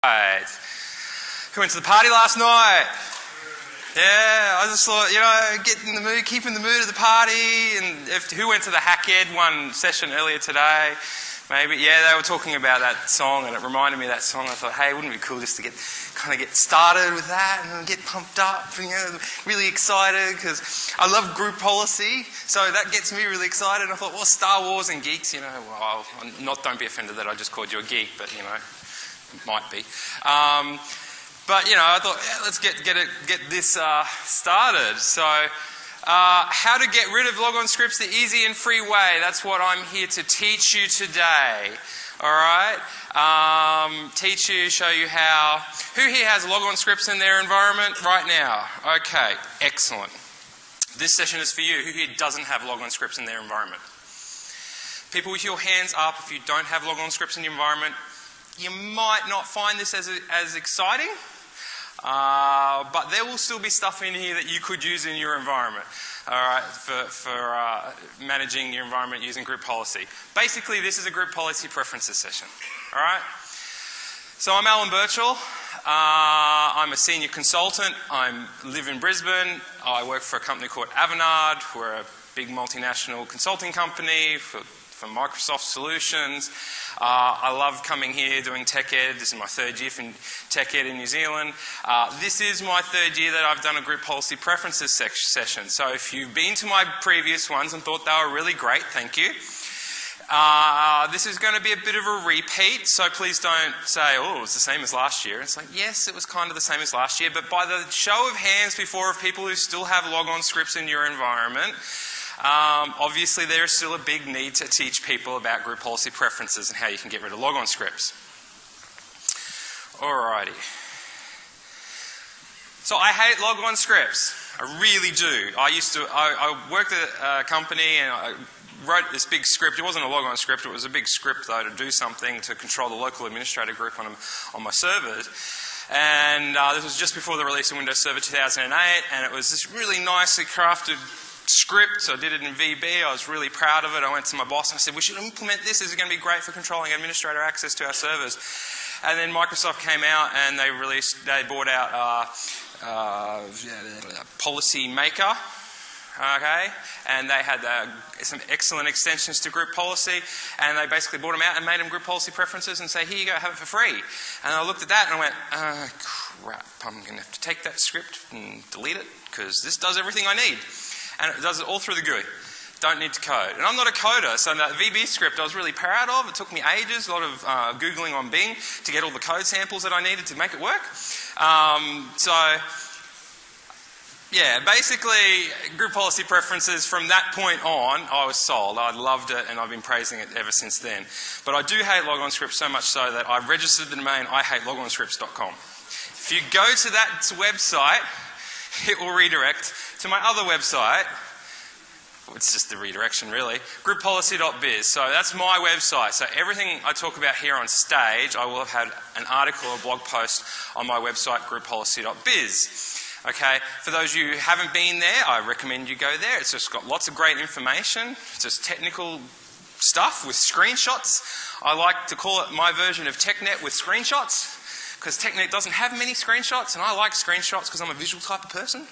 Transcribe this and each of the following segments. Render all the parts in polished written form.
Right. Who went to the party last night? Yeah, I just thought, get in the mood, keep in the mood of the party. And who went to the TechEd one session earlier today? Maybe, yeah, they were talking about that song, and it reminded me of that song. I thought, hey, wouldn't it be cool just to get started with that and get pumped up, and, really excited, because I love group policy, so that gets me really excited. And I thought, well, Star Wars and geeks, well, don't be offended that I just called you a geek, but, might be. But, I thought, yeah, let's get this started. So, how to get rid of Logon scripts the easy and free way. That's what I'm here to teach you today. All right? Teach you, show you how. Who here has Logon scripts in their environment right now? Okay, excellent. This session is for you. Who here doesn't have Logon scripts in their environment? People with your hands up if you don't have Logon scripts in your environment. You might not find this as exciting, but there will still be stuff in here that you could use in your environment, all right, for managing your environment using group policy. Basically, this is a group policy preferences session, all right? So I'm Alan Birchall. I'm a senior consultant. I live in Brisbane. I work for a company called Avanade. We're a big multinational consulting company for Microsoft solutions. I love coming here doing TechEd. This is my third year from TechEd in New Zealand. This is my third year that I've done a group policy preferences session. So if you've been to my previous ones and thought they were really great, thank you. This is going to be a bit of a repeat, so please don't say, oh, it was the same as last year. It's like, yes, it was kind of the same as last year, but by the show of hands before of people who still have Logon scripts in your environment, obviously there is still a big need to teach people about group policy preferences and how you can get rid of Logon scripts. Alrighty. So I hate Logon scripts. I really do. I worked at a company and I wrote this big script. It wasn't a Logon script, it was a big script though to do something to control the local administrator group on my servers. And this was just before the release of Windows Server 2008, and it was this really nicely crafted script. So I did it in VB. I was really proud of it. I went to my boss and I said, we should implement this. This is going to be great for controlling administrator access to our servers. And then Microsoft came out and they brought out Policy Maker. Okay, and they had some excellent extensions to group policy, and they basically brought them out and made them group policy preferences and say, here you go, have it for free. And I looked at that and I went, crap, I'm going to have to take that script and delete it, because this does everything I need. And it does it all through the GUI. Don't need to code. And I'm not a coder, so that VB script I was really proud of. It took me ages, a lot of Googling on Bing to get all the code samples that I needed to make it work. Yeah, basically, group policy preferences, from that point on, I was sold. I loved it, and I've been praising it ever since then. But I do hate Logon scripts so much so that I registered the domain ihateLogonscripts.com. If you go to that website, it will redirect to my other website. It's just the redirection, really. grouppolicy.biz. So that's my website. So everything I talk about here on stage, I will have had an article or blog post on my website, grouppolicy.biz. Okay, for those of you who haven't been there, I recommend you go there. It's just got lots of great information. It's just technical stuff with screenshots. I like to call it my version of TechNet with screenshots, because TechNet doesn't have many screenshots, and I like screenshots because I'm a visual type of person.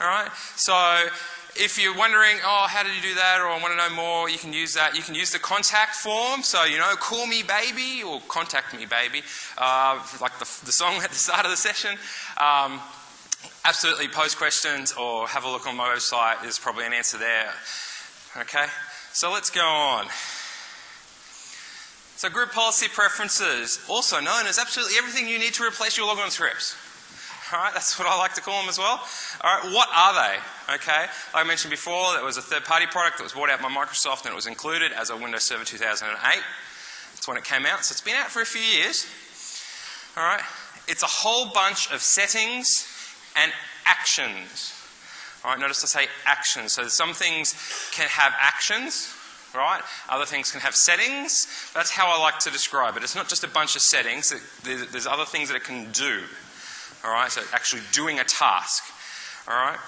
All right, so if you're wondering, oh, how did you do that, or I want to know more, you can use that. You can use the contact form, so, call me baby, or contact me baby, like the song at the start of the session. Absolutely, post questions or have a look on my website. There's probably an answer there. Okay, so let's go on. So group policy preferences, also known as absolutely everything you need to replace your Logon scripts. Alright, that's what I like to call them as well. Alright, what are they? Okay, like I mentioned before, there was a third-party product that was bought out by Microsoft and it was included as a Windows Server 2008. That's when it came out, so it's been out for a few years. Alright, it's a whole bunch of settings and actions. Alright, notice I say actions. So some things can have actions, right? Other things can have settings. That's how I like to describe it. It's not just a bunch of settings. There's other things that it can do. Alright, so actually doing a task. Alright?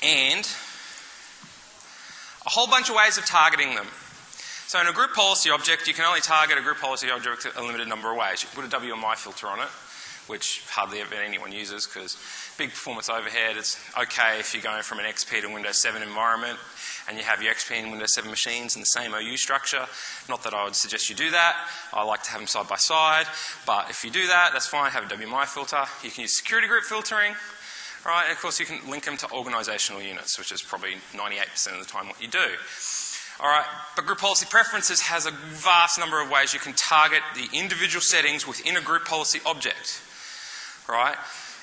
And a whole bunch of ways of targeting them. So in a group policy object, you can only target a group policy object a limited number of ways. You can put a WMI filter on it, which hardly ever anyone uses because big performance overhead. It's okay if you're going from an XP to Windows 7 environment and you have your XP and Windows 7 machines in the same OU structure. Not that I would suggest you do that. I like to have them side by side. But if you do that, that's fine. Have a WMI filter. You can use security group filtering. Right? And of course, you can link them to organisational units, which is probably 98% of the time what you do. All right, but group policy preferences has a vast number of ways you can target the individual settings within a group policy object. Right?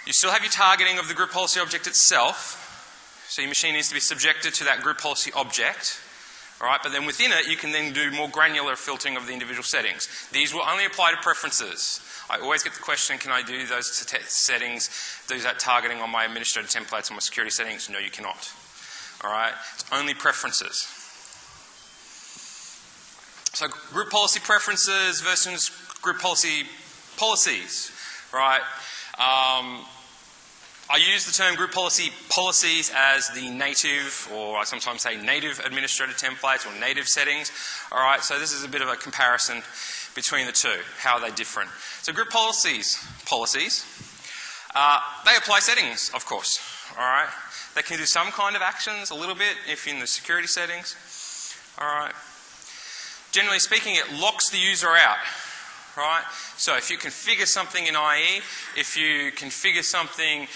You still have your targeting of the group policy object itself, so your machine needs to be subjected to that group policy object. All right, but then within it, you can then do more granular filtering of the individual settings. These will only apply to preferences. I always get the question, can I do those settings, do that targeting on my administrator templates and my security settings? No, you cannot. All right, it's only preferences. So group policy preferences versus group policy policies, right? I use the term group policy policies as the native, or I sometimes say native administrator templates or native settings. All right, so this is a bit of a comparison between the two. How are they different? So group policies, they apply settings, of course. All right, they can do some kind of actions, a little bit, if in the security settings. All right. Generally speaking, it locks the user out. Right? So if you configure something in IE, if you configure something,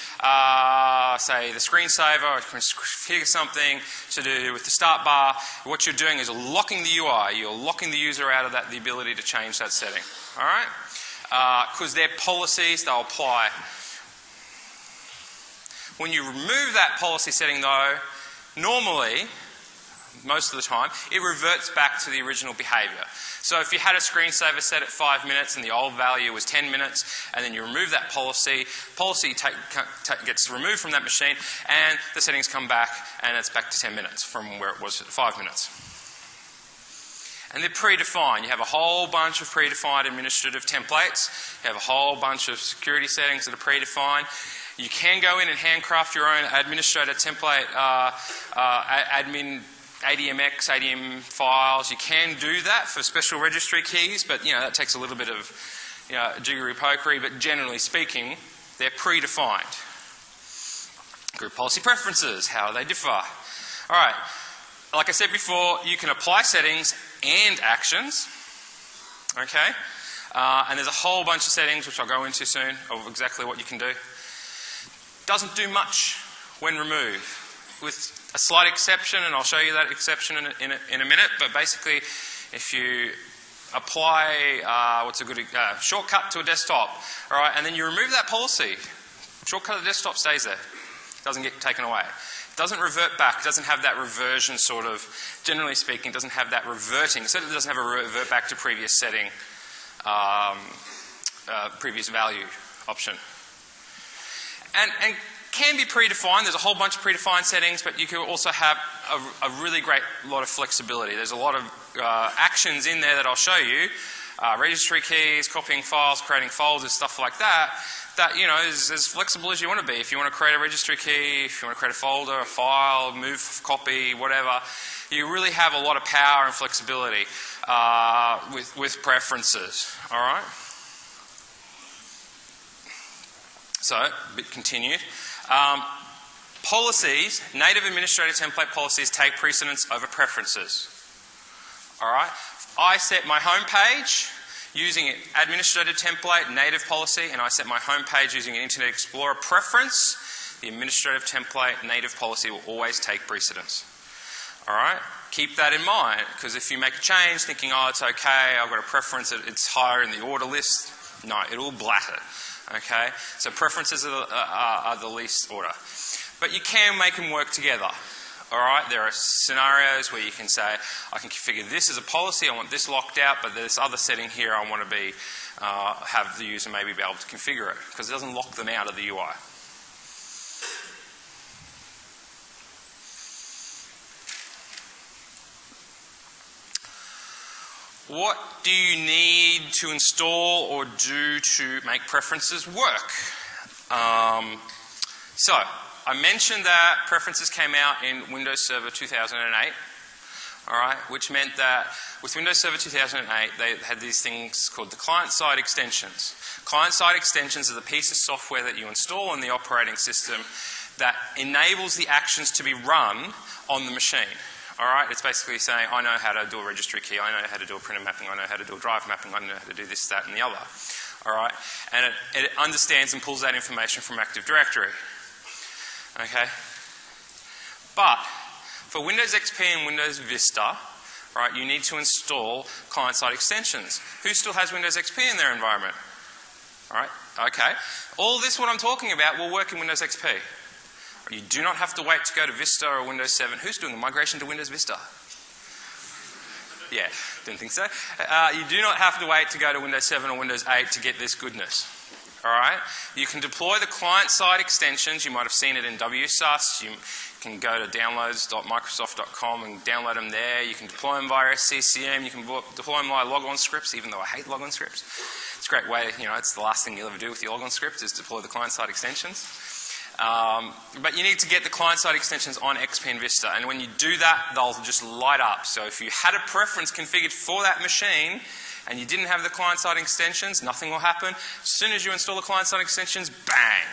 say the screensaver, or configure something to do with the start bar, what you're doing is locking the UI. You're locking the user out of that, the ability to change that setting. All right? Because they're policies, they'll apply. When you remove that policy setting though, normally, most of the time, it reverts back to the original behaviour. So if you had a screensaver set at 5 minutes and the old value was 10 minutes, and then you remove that policy gets removed from that machine, and the settings come back, and it's back to 10 minutes from where it was at 5 minutes. And they're predefined. You have a whole bunch of predefined administrative templates. You have a whole bunch of security settings that are predefined. You can go in and handcraft your own administrator template, admin ADMX, ADM files. You can do that for special registry keys, but that takes a little bit of jiggery-pokery, but generally speaking, they're predefined. Group policy preferences, how they differ. All right, like I said before, you can apply settings and actions, okay? And there's a whole bunch of settings, which I'll go into soon, of exactly what you can do. Doesn't do much when removed, with a slight exception, and I'll show you that exception in a minute, but basically if you apply what's a good shortcut to a desktop, all right, and then you remove that policy, shortcut to the desktop stays there. It doesn't get taken away. It doesn't revert back. It doesn't have that reversion sort of, generally speaking, it doesn't have that reverting. It certainly doesn't have a revert back to previous setting, previous value option. And can be predefined. There's a whole bunch of predefined settings, but you can also have a really great lot of flexibility. There's a lot of actions in there that I'll show you. Registry keys, copying files, creating folders, stuff like that, is as flexible as you want to be. If you want to create a registry key, if you want to create a folder, a file, move, copy, whatever, you really have a lot of power and flexibility with preferences. All right? So, bit continued. Policies, native administrator template policies take precedence over preferences. All right? I set my home page using an administrator template, native policy, and I set my home page using an Internet Explorer preference. The administrative template, native policy will always take precedence. All right? Keep that in mind, because if you make a change thinking, oh, it's okay, I've got a preference, it's higher in the order list, no, it will blat it. Okay, so preferences are the least order. But you can make them work together. All right, there are scenarios where you can say, I can configure this as a policy, I want this locked out, but this other setting here I want to be, have the user maybe be able to configure it, because it doesn't lock them out of the UI. What do you need to install or do to make preferences work? So, I mentioned that preferences came out in Windows Server 2008. Alright, which meant that with Windows Server 2008, they had these things called the client-side extensions. Client-side extensions are the piece of software that you install on the operating system that enables the actions to be run on the machine. Alright, it's basically saying, I know how to do a registry key, I know how to do a printer mapping, I know how to do a drive mapping, I know how to do this, that, and the other. Alright, and it understands and pulls that information from Active Directory. Okay? But for Windows XP and Windows Vista, right, you need to install client-side extensions. Who still has Windows XP in their environment? Alright, okay. All this, what I'm talking about, will work in Windows XP. You do not have to wait to go to Vista or Windows 7. Who's doing the migration to Windows Vista? Yeah, didn't think so. You do not have to wait to go to Windows 7 or Windows 8 to get this goodness. Alright? You can deploy the client-side extensions. You might have seen it in WSUS. You can go to downloads.microsoft.com and download them there. You can deploy them via SCCM. You can deploy them via Logon scripts, even though I hate Logon scripts. It's a great way, you know, it's the last thing you'll ever do with your Logon script is deploy the client-side extensions. But you need to get the client-side extensions on XP and Vista, and when you do that, they'll just light up. So if you had a preference configured for that machine, and you didn't have the client-side extensions, nothing will happen. As soon as you install the client-side extensions, bang!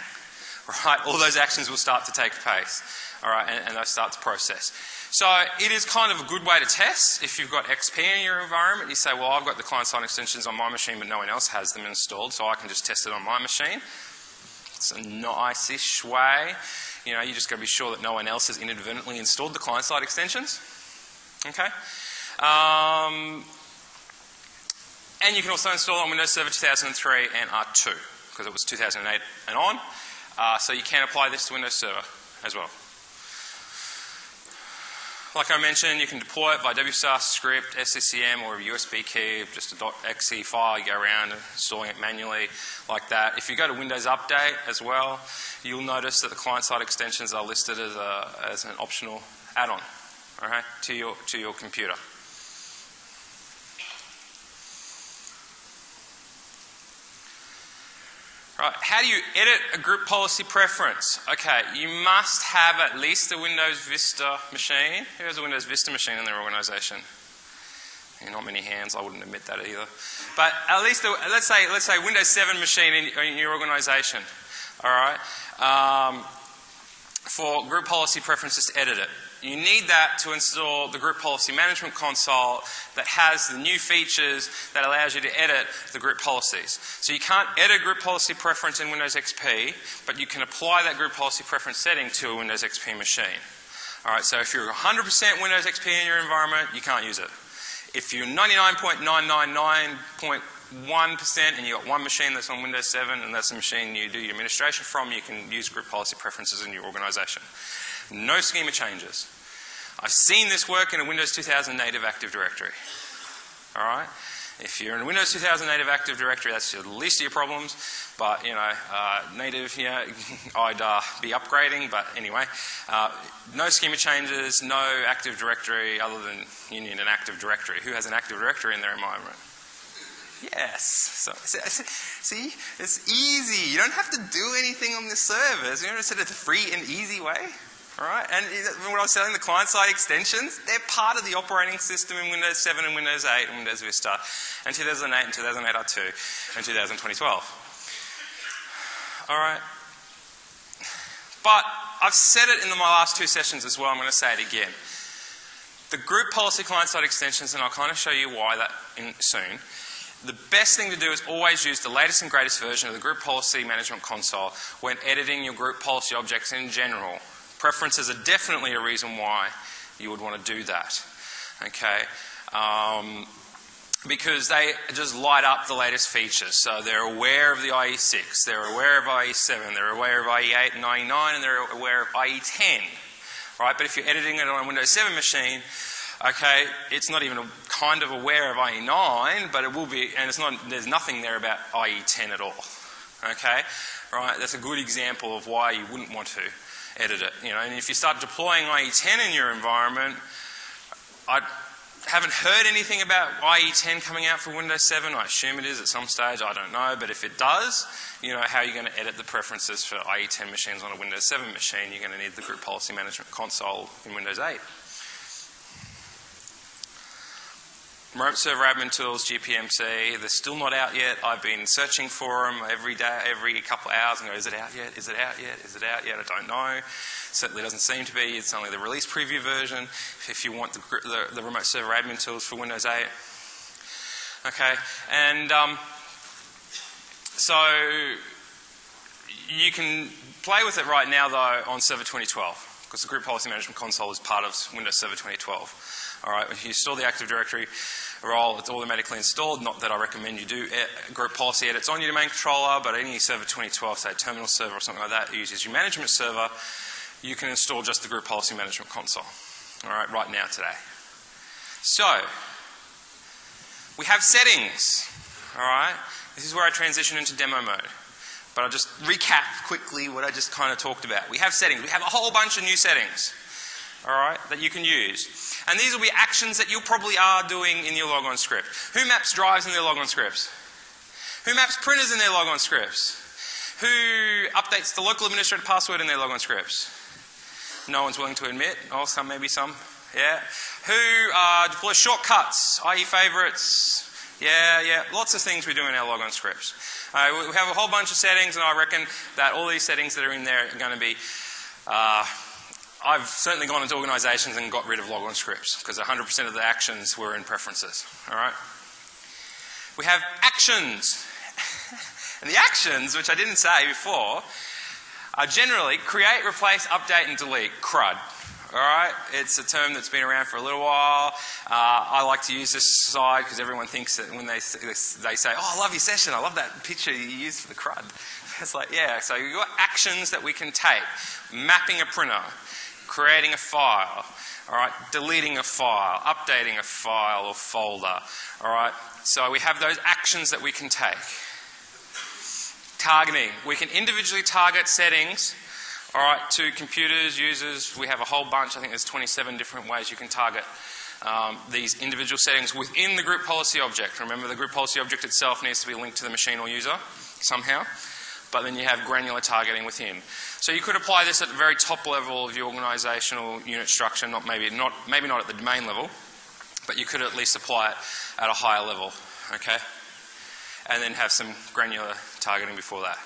Right, all those actions will start to take place. Alright, and they'll start to process. So it is kind of a good way to test. If you've got XP in your environment, you say, well, I've got the client-side extensions on my machine, but no one else has them installed, so I can just test it on my machine. It's a nice-ish way. You know, you just got to be sure that no one else has inadvertently installed the client-side extensions. Okay? And you can also install it on Windows Server 2003 and R2, because it was 2008 and on. So you can apply this to Windows Server as well. Like I mentioned, you can deploy it via WSUS script, SCCM, or a USB key, just a .exe file. You go around installing it manually like that. If you go to Windows Update as well, you'll notice that the client-side extensions are listed as an optional add-on, okay, to your computer. Right, how do you edit a group policy preference? Okay, you must have at least a Windows Vista machine. Who has a Windows Vista machine in their organisation? Yeah, not many hands, I wouldn't admit that either. But at least, let's say Windows 7 machine in your organisation. Alright? For group policy preferences to edit it. You need that to install the group policy management console that has the new features that allows you to edit the group policies. So you can't edit group policy preference in Windows XP, but you can apply that group policy preference setting to a Windows XP machine. Alright, so if you're 100% Windows XP in your environment, you can't use it. If you're 99.999.1% and you've got one machine that's on Windows 7 and that's the machine you do your administration from, you can use group policy preferences in your organisation. No schema changes. I've seen this work in a Windows 2000 native Active Directory. Alright? If you're in a Windows 2000 native Active Directory, that's the least of your problems. But, you know, native, yeah, I'd be upgrading. But anyway, no schema changes, no Active Directory other than you need an Active Directory. Who has an Active Directory in their environment? Yes. So, see, it's easy. You don't have to do anything on the servers. You know, it's a free and easy way. Alright, and when I was selling the client-side extensions, they're part of the operating system in Windows 7 and Windows 8 and Windows Vista, and 2008 and 2008 R2 and 2012. Alright. But I've said it in my last two sessions as well, I'm going to say it again. The group policy client-side extensions, and I'll kind of show you why that soon. The best thing to do is always use the latest and greatest version of the group policy management console when editing your group policy objects in general. Preferences are definitely a reason why you would want to do that. Okay? Because they just light up the latest features. So they're aware of the IE6, they're aware of IE7, they're aware of IE8 and IE9, and they're aware of IE10. Right? But if you're editing it on a Windows 7 machine, okay, it's not even kind of aware of IE9, but it will be, and there's nothing there about IE10 at all. Okay? Right? That's a good example of why you wouldn't want to edit it. You know, and if you start deploying IE10 in your environment, I haven't heard anything about IE10 coming out for Windows 7. I assume it is at some stage, I don't know, but if it does, you know, how are you going to edit the preferences for IE10 machines on a Windows 7 machine? You're going to need the group policy management console in Windows 8. Remote server admin tools, GPMC, they're still not out yet. I've been searching for them every day, every couple of hours, and go, is it out yet? Is it out yet? Is it out yet? I don't know. Certainly doesn't seem to be. It's only the release preview version if you want the remote server admin tools for Windows 8. Okay, and so you can play with it right now, though, on Server 2012, because the Group Policy Management Console is part of Windows Server 2012. All right, if you install the Active Directory role, it's automatically installed. Not that I recommend you do group policy edits on your domain controller, but any Server 2012, say a terminal server or something like that, uses your management server, you can install just the Group Policy Management Console. All right now today. So, we have settings. All right, this is where I transition into demo mode. But I'll just recap quickly what I just kind of talked about. We have settings. We have a whole bunch of new settings, all right, that you can use. And these will be actions that you probably are doing in your Logon script. Who maps drives in their Logon scripts? Who maps printers in their Logon scripts? Who updates the local administrator password in their Logon scripts? No one's willing to admit. Oh, some, maybe some. Yeah. Who deploys shortcuts, i.e. favorites? Yeah. Lots of things we do in our Logon scripts. We have a whole bunch of settings, and I reckon that all these settings that are in there are going to be... I've certainly gone into organisations and got rid of Logon scripts, because 100% of the actions were in preferences. All right? We have actions. And the actions, which I didn't say before, are generally create, replace, update, and delete. CRUD. All right? It's a term that's been around for a little while. I like to use this slide because everyone thinks that when they say, oh, I love your session, I love that picture you used for the CRUD. It's like, yeah, so you've got actions that we can take. Mapping a printer, creating a file, all right, deleting a file, updating a file or folder, all right. So we have those actions that we can take. Targeting. We can individually target settings, all right, to computers, users. We have a whole bunch. I think there's 27 different ways you can target these individual settings within the group policy object. Remember, the group policy object itself needs to be linked to the machine or user somehow, but then you have granular targeting within. So you could apply this at the very top level of your organisational unit structure, maybe not at the domain level, but you could at least apply it at a higher level, okay? And then have some granular targeting before that.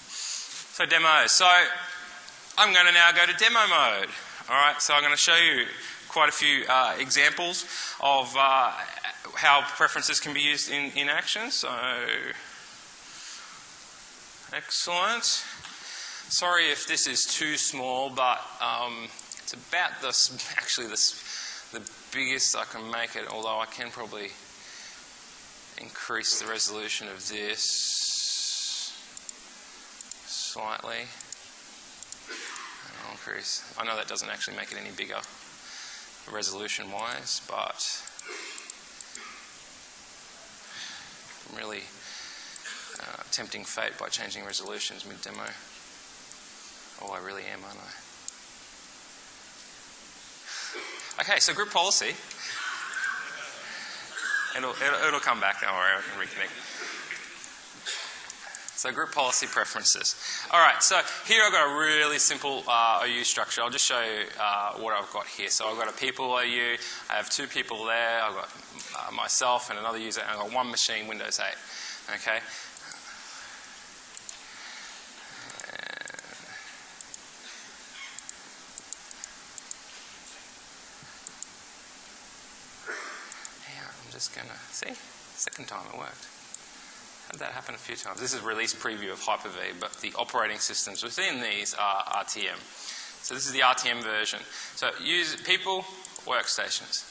So demos. So I'm going to now go to demo mode. All right, so I'm going to show you quite a few examples of how preferences can be used in action. So, excellent. Sorry if this is too small, but it's about the biggest I can make it, although I can probably increase the resolution of this slightly. I'll increase. I know that doesn't actually make it any bigger resolution-wise, but I'm really tempting fate by changing resolutions mid-demo. Oh, I really am, aren't I? Okay, so group policy. It'll come back, don't worry, I can reconnect. So group policy preferences. All right, so here I've got a really simple OU structure. I'll just show you what I've got here. So I've got a people OU, I have two people there, I've got myself and another user, and I've got one machine, Windows 8. Okay. Just going to see, second time it worked. Had that happen a few times. This is release preview of Hyper-V, but the operating systems within these are RTM. So this is the RTM version. So use people, workstations.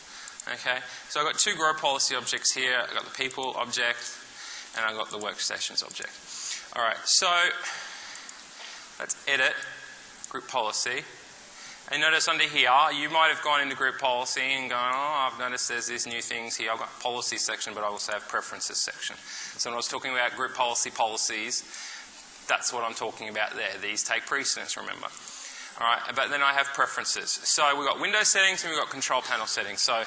Okay, so I've got two group policy objects here. I've got the people object and I've got the workstations object. All right, so let's edit group policy. And notice under here, you might have gone into group policy and gone, oh, I've noticed there's these new things here. I've got policy section, but I also have preferences section. So when I was talking about group policies, that's what I'm talking about there. These take precedence, remember. All right, but then I have preferences. So we've got Windows settings and we've got control panel settings. So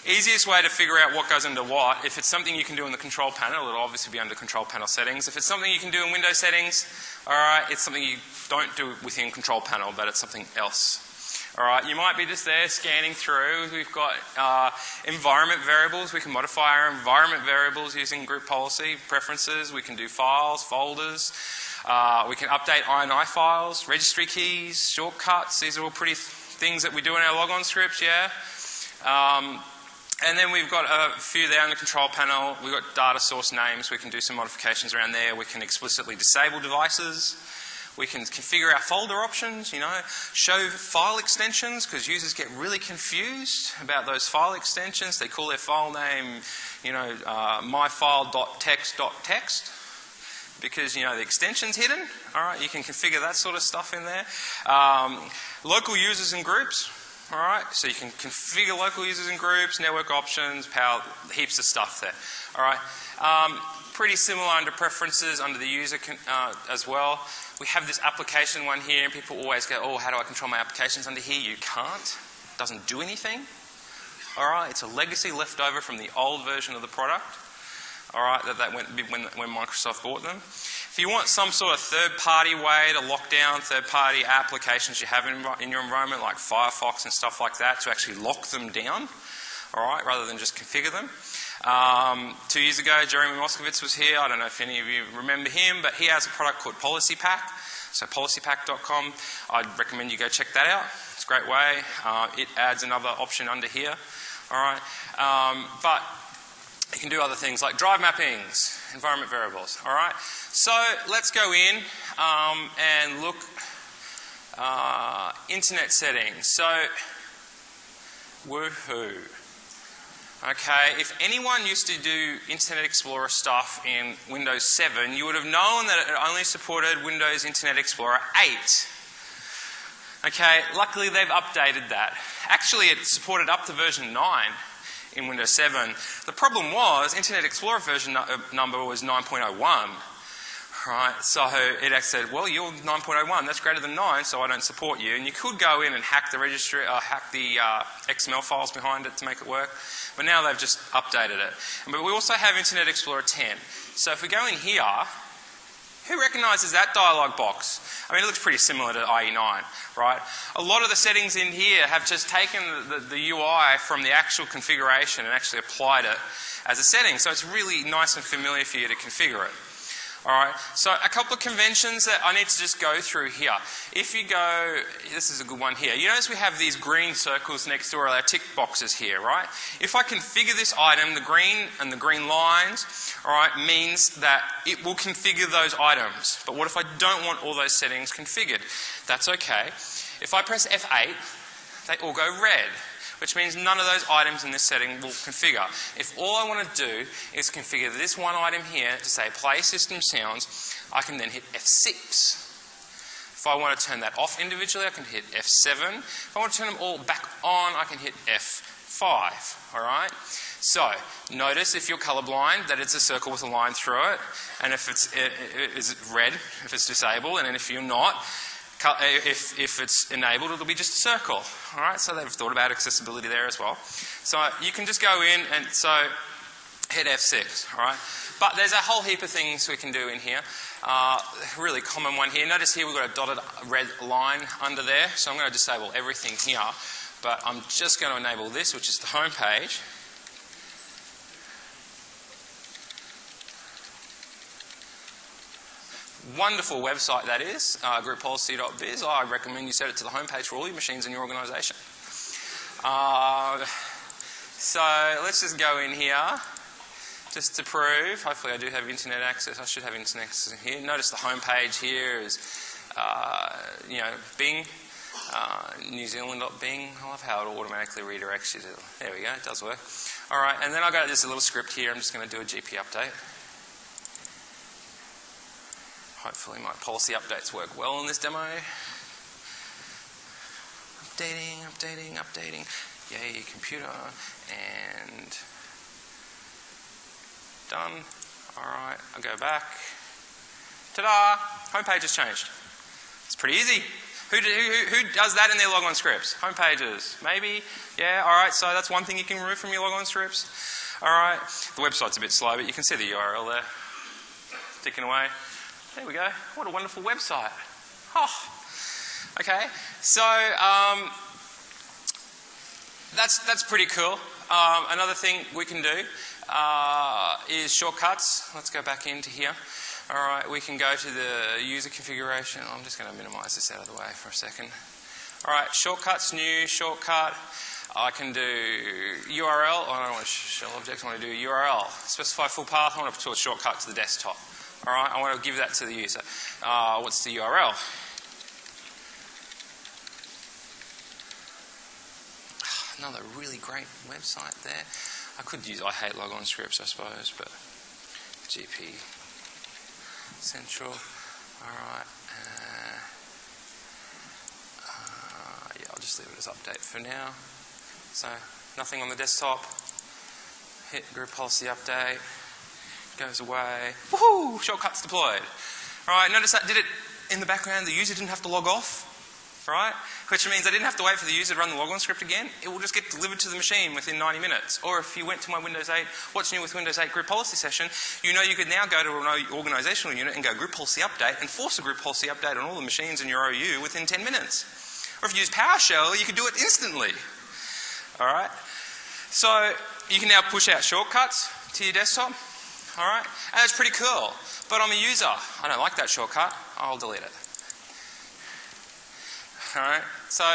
easiest way to figure out what goes into what, if it's something you can do in the control panel, it'll obviously be under control panel settings. If it's something you can do in Windows settings, all right, it's something you don't do within control panel, but it's something else. All right, you might be just there scanning through. We've got environment variables. We can modify our environment variables using group policy preferences. We can do files, folders. We can update INI files, registry keys, shortcuts. These are all pretty things that we do in our logon scripts, yeah. And then we've got a few there on the control panel. We've got data source names. We can do some modifications around there. We can explicitly disable devices. We can configure our folder options, you know, show file extensions, because users get really confused about those file extensions. They call their file name, you know, myfile.txt.txt, because, you know, the extension's hidden. All right, you can configure that sort of stuff in there. Local users and groups. All right, so you can configure local users and groups, network options, power, heaps of stuff there. All right, pretty similar under preferences under the user as well. We have this application one here, and people always go, oh, how do I control my applications under here? You can't. It doesn't do anything. All right, it's a legacy left over from the old version of the product. All right, that went when Microsoft bought them. If you want some sort of third-party way to lock down third-party applications you have in your environment, like Firefox and stuff like that, to actually lock them down, all right, rather than just configure them. 2 years ago, Jeremy Moskowitz was here. I don't know if any of you remember him, but he has a product called PolicyPack. So policypack.com, I'd recommend you go check that out. It's a great way. It adds another option under here. All right, but you can do other things like drive mappings, environment variables. All right, so let's go in and look internet settings. So, woohoo. Okay, if anyone used to do Internet Explorer stuff in Windows 7, you would have known that it only supported Windows Internet Explorer 8. Okay, luckily they've updated that. Actually, it supported up to version 9 in Windows 7. The problem was Internet Explorer version number was 9.01. Right, so it said, well, you're 9.01, that's greater than 9, so I don't support you. And you could go in and hack the registry, hack the XML files behind it to make it work. But now they've just updated it. But we also have Internet Explorer 10. So if we go in here, who recognises that dialog box? I mean, it looks pretty similar to IE9, right? A lot of the settings in here have just taken the UI from the actual configuration and actually applied it as a setting. So it's really nice and familiar for you to configure it. All right, so a couple of conventions that I need to just go through here. If you go, this is a good one here. You notice we have these green circles next to our tick boxes here, right? If I configure this item, the green and the green lines, all right, means that it will configure those items. But what if I don't want all those settings configured? That's okay. If I press F8, they all go red, which means none of those items in this setting will configure. If all I want to do is configure this one item here to say play system sounds, I can then hit F6. If I want to turn that off individually, I can hit F7. If I want to turn them all back on, I can hit F5. All right? So, notice if you're colorblind that it's a circle with a line through it, and if it's red, if it's disabled, and then if you're not, if it's enabled, it'll be just a circle. All right, so they've thought about accessibility there as well. So you can just go in and so hit F6. All right, but there's a whole heap of things we can do in here. Really common one here. Notice here we've got a dotted red line under there. So I'm going to disable everything here, but I'm just going to enable this, which is the home page. Wonderful website that is, grouppolicy.biz. I recommend you set it to the homepage for all your machines in your organisation. So let's just go in here, just to prove. Hopefully I do have internet access. I should have internet access in here. Notice the homepage here is, you know, Bing, newzealand.bing. I love how it automatically redirects you to, there we go, it does work. All right, and then I've got this little script here. I'm just going to do a GP update. Hopefully my policy updates work well in this demo. Updating, updating, updating. Yay, computer. And done. Alright, I'll go back. Ta-da! Homepage has changed. It's pretty easy. Who does that in their logon scripts? Home pages. Maybe? Yeah, alright, so that's one thing you can remove from your logon scripts. Alright, the website's a bit slow, but you can see the URL there. Ticking away. There we go. What a wonderful website. Oh. Okay, so that's pretty cool. Another thing we can do is shortcuts. Let's go back into here. Alright, we can go to the user configuration. I'm just going to minimize this out of the way for a second. Alright, shortcuts, new shortcut. I can do URL. I don't want to shell objects, I want to do URL. Specify full path, I want to put a shortcut to the desktop. Alright, I want to give that to the user. What's the URL? Another really great website there. I hate Logon scripts, I suppose, but GP Central. Alright. Yeah, I'll just leave it as update for now. So, nothing on the desktop. Hit group policy update. Goes away. Woohoo! Shortcuts deployed. Alright, notice that did it in the background. The user didn't have to log off. Right? Which means I didn't have to wait for the user to run the logon script again. It will just get delivered to the machine within 90 minutes. Or if you went to my Windows 8, what's new with Windows 8 group policy session, you know you could now go to an organizational unit and go group policy update and force a group policy update on all the machines in your OU within 10 minutes. Or if you use PowerShell, you could do it instantly. Alright? So you can now push out shortcuts to your desktop. Alright? And it's pretty cool. But I'm a user. I don't like that shortcut. I'll delete it. Alright, so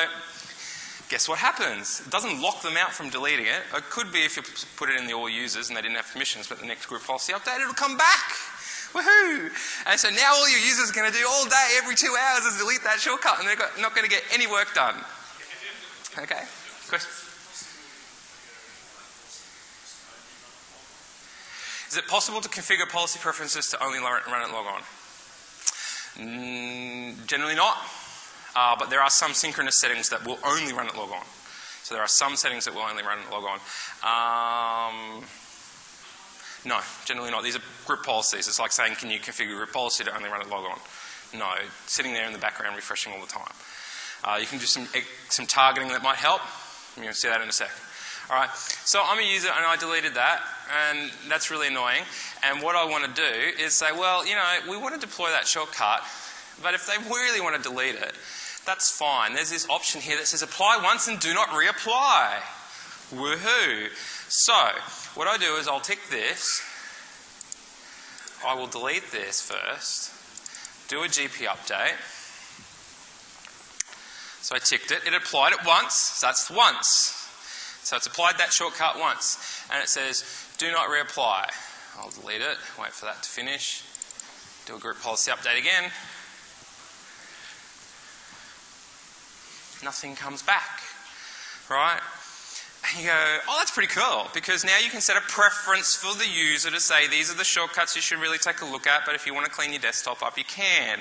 guess what happens? It doesn't lock them out from deleting it. It could be if you put it in the all users and they didn't have permissions, but the next group policy update, it'll come back. Woohoo! And so now all your users are going to do all day, every 2 hours, is delete that shortcut, and they're not going to get any work done. Okay? Question? Is it possible to configure policy preferences to only run at Logon? Generally not. But there are some synchronous settings that will only run at Logon. So there are some settings that will only run at Logon. No, generally not. These are group policies. It's like saying, can you configure group policy to only run at Logon? No, sitting there in the background refreshing all the time. You can do some targeting that might help. You're going to see that in a sec. Alright, so I'm a user and I deleted that, and that's really annoying. And what I want to do is say, well, you know, we want to deploy that shortcut, but if they really want to delete it, that's fine. There's this option here that says apply once and do not reapply. Woohoo! So, what I do is I'll tick this. I will delete this first. Do a GP update. So I ticked it. It applied it once. So that's once. So it's applied that shortcut once. And it says do not reapply. I'll delete it. Wait for that to finish. Do a group policy update again. Nothing comes back, right? And you go, oh, that's pretty cool, because now you can set a preference for the user to say these are the shortcuts you should really take a look at, but if you want to clean your desktop up, you can.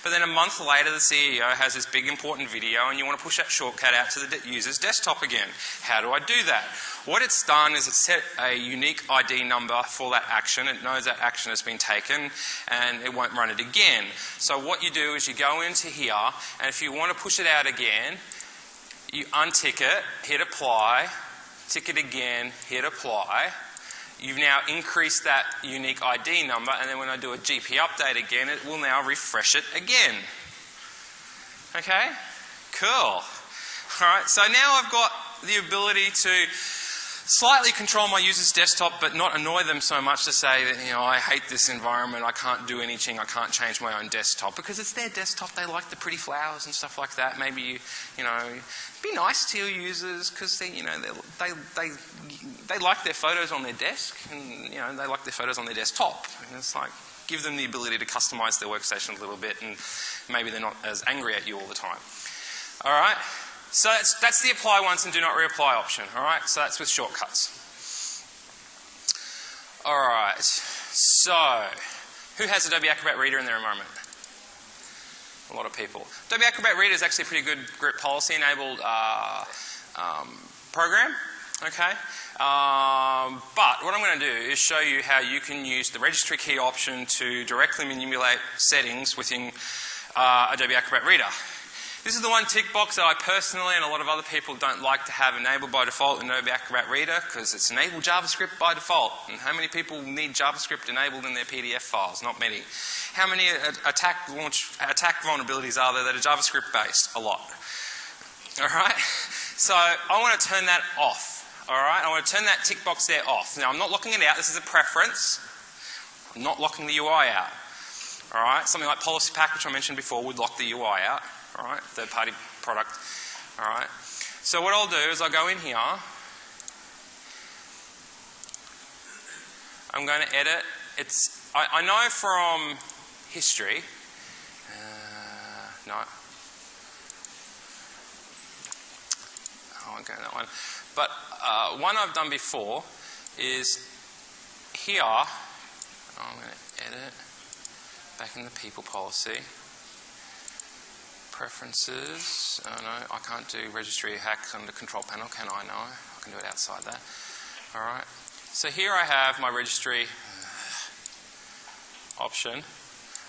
But then a month later, the CEO has this big important video and you want to push that shortcut out to the user's desktop again. How do I do that? What it's done is it's set a unique ID number for that action. It knows that action has been taken and it won't run it again. So what you do is you go into here, and if you want to push it out again, you untick it, hit apply, tick it again, hit apply. You've now increased that unique ID number, and then when I do a GP update again, it will now refresh it again. Okay? Cool. Alright, so now I've got the ability to slightly control my user's desktop, but not annoy them so much to say that, you know, I hate this environment, I can't do anything, I can't change my own desktop, because it's their desktop, they like the pretty flowers and stuff like that. Maybe, you know, be nice to your users, because they, you know, they like their photos on their desk, and, you know, they like their photos on their desktop. And it's like, give them the ability to customize their workstation a little bit, and maybe they're not as angry at you all the time. Alright? So that's the apply once and do not reapply option. Alright, so that's with shortcuts. Alright, so who has Adobe Acrobat Reader in their environment? A lot of people. Adobe Acrobat Reader is actually a pretty good group policy enabled program. Okay, but what I'm going to do is show you how you can use the registry key option to directly manipulate settings within Adobe Acrobat Reader. This is the one tick box that I personally and a lot of other people don't like to have enabled by default in Adobe Acrobat Reader, because it's enabled JavaScript by default. And how many people need JavaScript enabled in their PDF files? Not many. How many attack vulnerabilities are there that are JavaScript based? A lot. Alright? So I want to turn that off. All right, I want to turn that tick box there off. Now I'm not locking it out. This is a preference. I'm not locking the UI out. All right, something like Policy Pack, which I mentioned before, would lock the UI out. All right, third-party product. All right. So what I'll do is I'll go in here. I'm going to edit. I know from history. No. I won't go to that one. But one I've done before is here. I'm going to edit. Back in the people policy. Preferences. Oh no, I can't do registry hacks under control panel, can I? No, I can do it outside that. Alright. So here I have my registry option.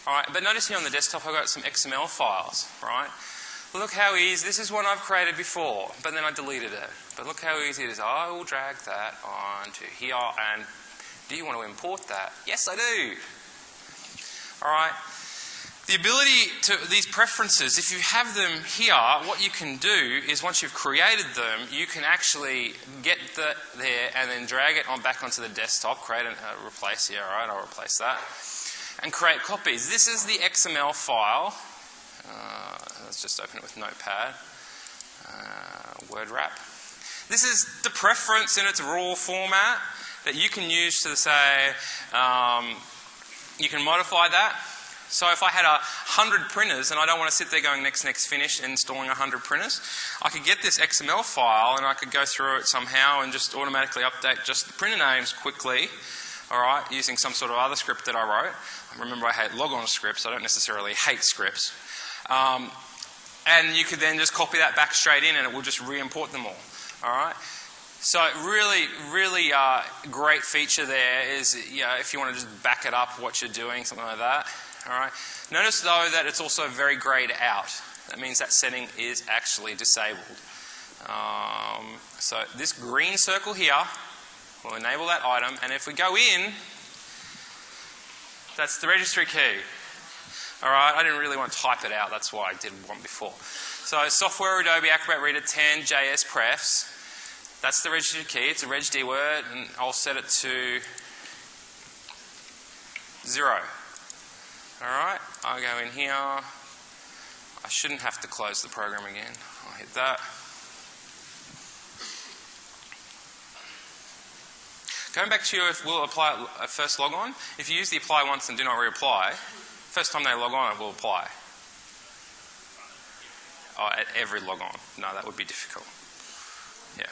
Alright, but notice here on the desktop I've got some XML files, right? Look how easy, this is one I've created before, but then I deleted it. But look how easy it is. I will drag that onto here, and do you want to import that? Yes, I do. Alright. The ability to, these preferences, if you have them here, what you can do is once you've created them, you can actually get there and then drag it on back onto the desktop, create a replace here, alright, I'll replace that, and create copies. This is the XML file. Let's just open it with Notepad. Word wrap. This is the preference in its raw format that you can use to say, you can modify that. So if I had 100 printers and I don't want to sit there going next, finish, installing 100 printers, I could get this XML file and I could go through it somehow and just automatically update just the printer names quickly, alright, using some sort of other script that I wrote. Remember I hate Logon scripts, I don't necessarily hate scripts. And you could then just copy that back straight in and it will just re-import them all, alright. So really great feature there is, you know, if you want to just back it up what you're doing, something like that. Alright. Notice though that it's also very grayed out. That means that setting is actually disabled. So this green circle here will enable that item, and if we go in, that's the registry key. Alright, I didn't really want to type it out, that's why I did one before. So software Adobe Acrobat Reader 10 JS prefs. That's the registry key, it's a regd word, and I'll set it to 0. Alright, I'll go in here. I shouldn't have to close the program again. I'll hit that. Going back to your will apply first log on, if you use the apply once and do not reapply, first time they log on it will apply. Oh, at every log on. No, that would be difficult. Yeah.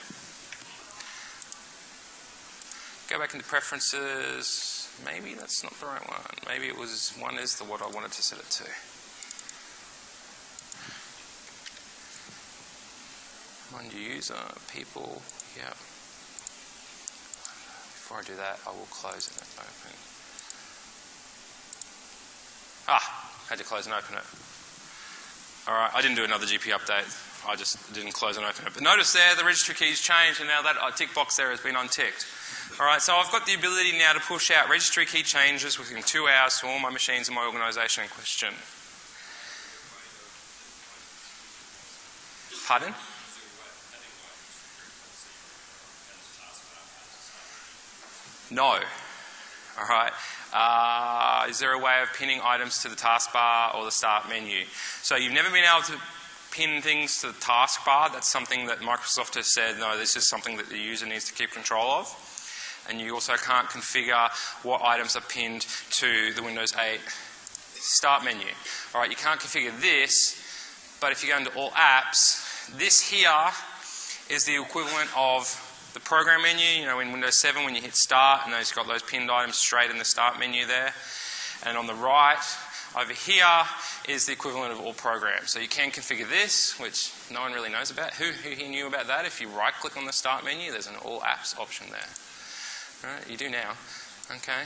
Go back into preferences. Maybe that's not the right one. Maybe it was one is the what I wanted to set it to. One user, people, yeah. Before I do that, I will close and open. Had to close and open it. Alright, I didn't do another GP update. I just didn't close and open it. But notice there, the registry key's changed and now that tick box there has been unticked. Alright, so I've got the ability now to push out registry key changes within 2 hours to all my machines in my organisation in question. Pardon? No. Alright. Is there a way of pinning items to the taskbar or the start menu? So you've never been able to pin things to the taskbar. That's something that Microsoft has said, no, this is something that the user needs to keep control of. And you also can't configure what items are pinned to the Windows 8 start menu. Alright, you can't configure this, but if you go into all apps, this here is the equivalent of the program menu. You know, in Windows 7 when you hit start and it's got those pinned items straight in the start menu there. And on the right, over here, is the equivalent of all programs. So you can configure this, which no one really knows about. Who here knew about that? If you right click on the start menu, there's an all apps option there. Right, you do now. Okay.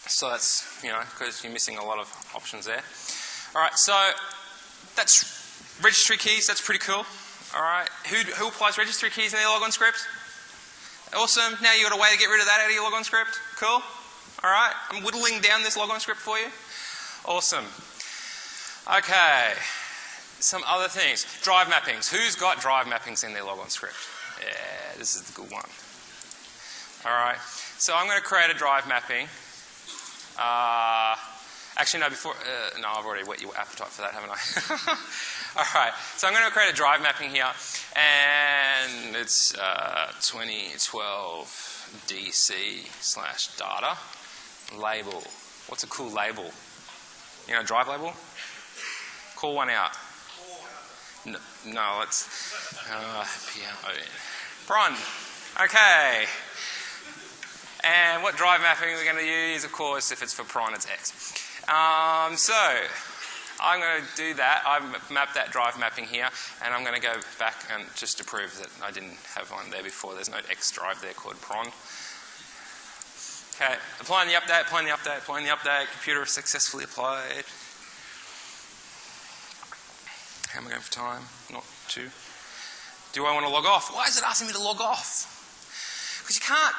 So that's, you know, because you're missing a lot of options there. Alright, so that's registry keys, that's pretty cool. Alright, who applies registry keys in their logon script? Awesome, now you've got a way to get rid of that out of your logon script. Cool. Alright, I'm whittling down this logon script for you. Awesome. Okay. some other things. Drive mappings. Who's got drive mappings in their Logon script? Yeah, this is the good one. Alright, so I'm going to create a drive mapping. Actually, no, before... no, I've already whet your appetite for that, haven't I? Alright, so I'm going to create a drive mapping here. And it's 2012 DC/data. Label. What's a cool label? You know, drive label? Call one out. No, it's Pron. Okay. And what drive mapping we're going to use, of course, if it's for Pron, it's X. So I'm going to do that. I've mapped that drive mapping here, and I'm going to go back and just to prove that I didn't have one there before. There's no X drive there called Pron. Okay, applying the update, applying the update, applying the update. Computer successfully applied. How am I going for time? Not 2. Do I want to log off? Why is it asking me to log off? Because you can't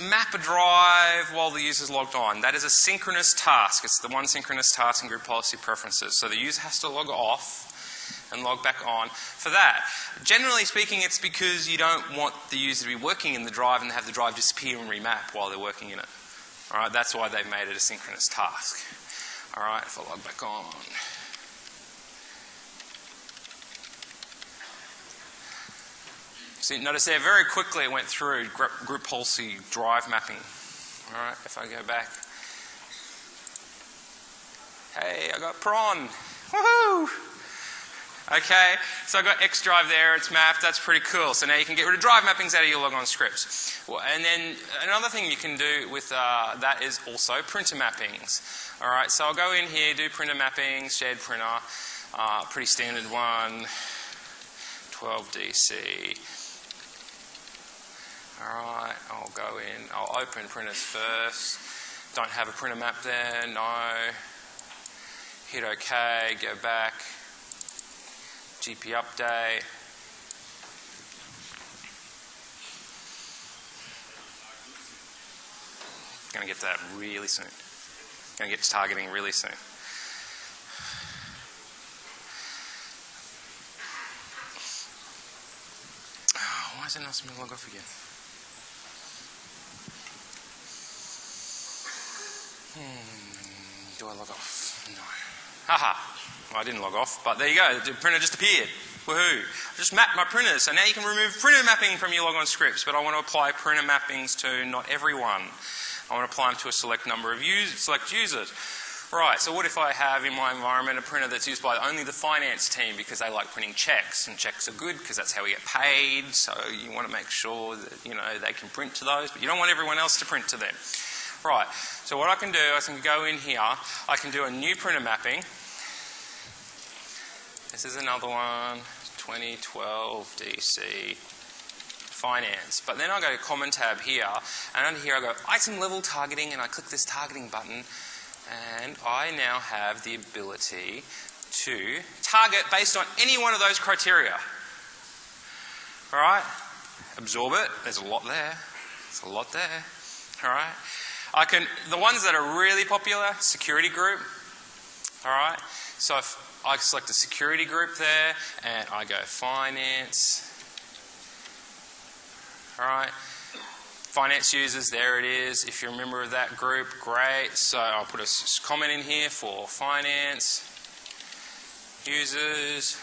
map a drive while the user's logged on. That is a synchronous task. It's the one synchronous task in group policy preferences. So the user has to log off and log back on for that. Generally speaking, it's because you don't want the user to be working in the drive and have the drive disappear and remap while they're working in it. Alright, that's why they've made it a synchronous task. Alright, if I log back on. So notice there, very quickly it went through group policy drive mapping. Alright, if I go back. Hey, I got Pron. Woohoo! Okay, so I've got X drive there, it's mapped, that's pretty cool. So now you can get rid of drive mappings out of your Logon scripts. Well, and then another thing you can do with that is also printer mappings. Alright, so I'll go in here, do printer mappings, shared printer, pretty standard one, 12 DC. Alright, I'll go in, I'll open printers first. Don't have a printer map there, no. Hit OK, go back. GP update. Going to get to that really soon. Going to get to targeting really soon. Oh, why is it not asking me to log off again? Do I log off? No. Haha. Well, I didn't log off, but there you go. The printer just appeared. Woohoo. I just mapped my printers. So now you can remove printer mapping from your Logon scripts, but I want to apply printer mappings to not everyone. I want to apply them to a select number of select users. Right, so what if I have in my environment a printer that's used by only the finance team because they like printing checks, and checks are good because that's how we get paid, so you want to make sure that, you know, they can print to those, but you don't want everyone else to print to them. Right, so what I can do, I can go in here, I can do a new printer mapping. This is another one, 2012 DC finance. But then I go to Common tab here, and under here I go item level targeting, and I click this targeting button, and I now have the ability to target based on any one of those criteria. Alright, absorb it, there's a lot there. There's a lot there. Alright. The ones that are really popular, security group. Alright, so if I select a security group there, and I go finance. Alright, finance users, there it is. If you're a member of that group, great. So I'll put a comment in here for finance users.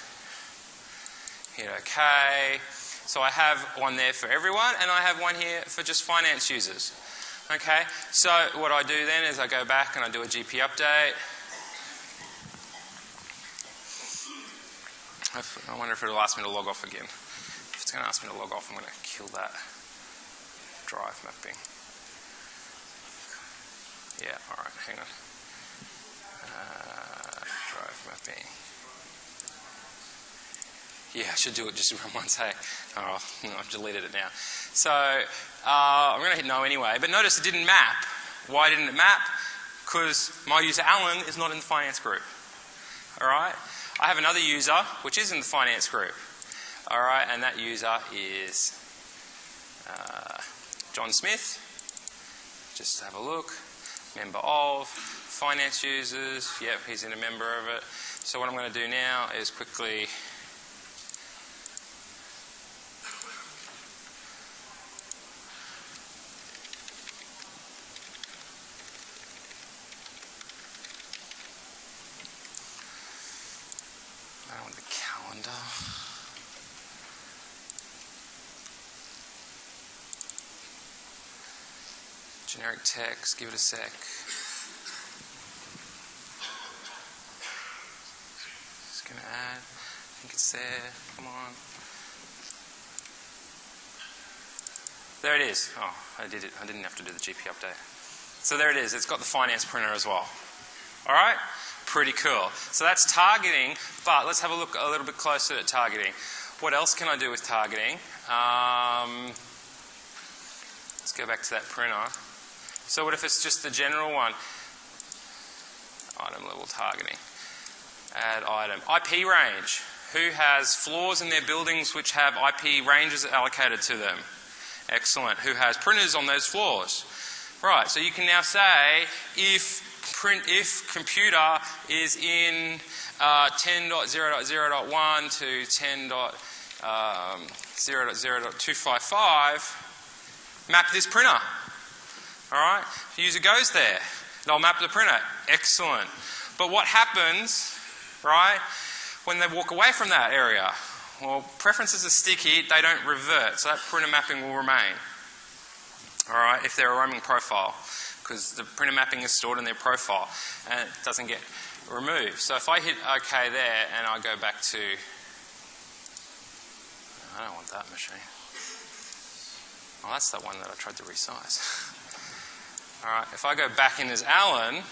Hit OK. So I have one there for everyone, and I have one here for just finance users. Okay, so what I do then is I go back and I do a GP update. I wonder if it'll ask me to log off again. If it's going to ask me to log off, I'm going to kill that drive mapping. Yeah, alright, hang on. Drive mapping. Yeah, I should do it just once, hey. Oh, no, I've deleted it now. So, I'm going to hit no anyway, but notice it didn't map. Why didn't it map? Because my user Alan is not in the finance group. Alright? I have another user which is in the finance group. Alright, and that user is John Smith. Just have a look. member of, finance users, yep, he's in a member of it. So what I'm going to do now is quickly I don't want the calendar. Generic text, give it a sec. Just going to add, I think it's there, come on. There it is. Oh, I did it. I didn't have to do the GP update. So there it is. It's got the finance printer as well. All right? Pretty cool. So that's targeting, but let's have a look a little bit closer at targeting. What else can I do with targeting? Let's go back to that printer. So what if it's just the general one? Item level targeting. Add item. IP range. Who has floors in their buildings which have IP ranges allocated to them? Excellent. Who has printers on those floors? Right, so you can now say if computer is in 10.0.0.1 to 10.0.0.255, map this printer. Alright, the user goes there. They'll map the printer. Excellent. But what happens, right, when they walk away from that area? Well, preferences are sticky, they don't revert, so that printer mapping will remain. Alright, if they're a roaming profile, because the printer mapping is stored in their profile and it doesn't get removed. So if I hit OK there and I go back to, I don't want that machine. Oh, that's the one that I tried to resize. Alright, if I go back in as Alan,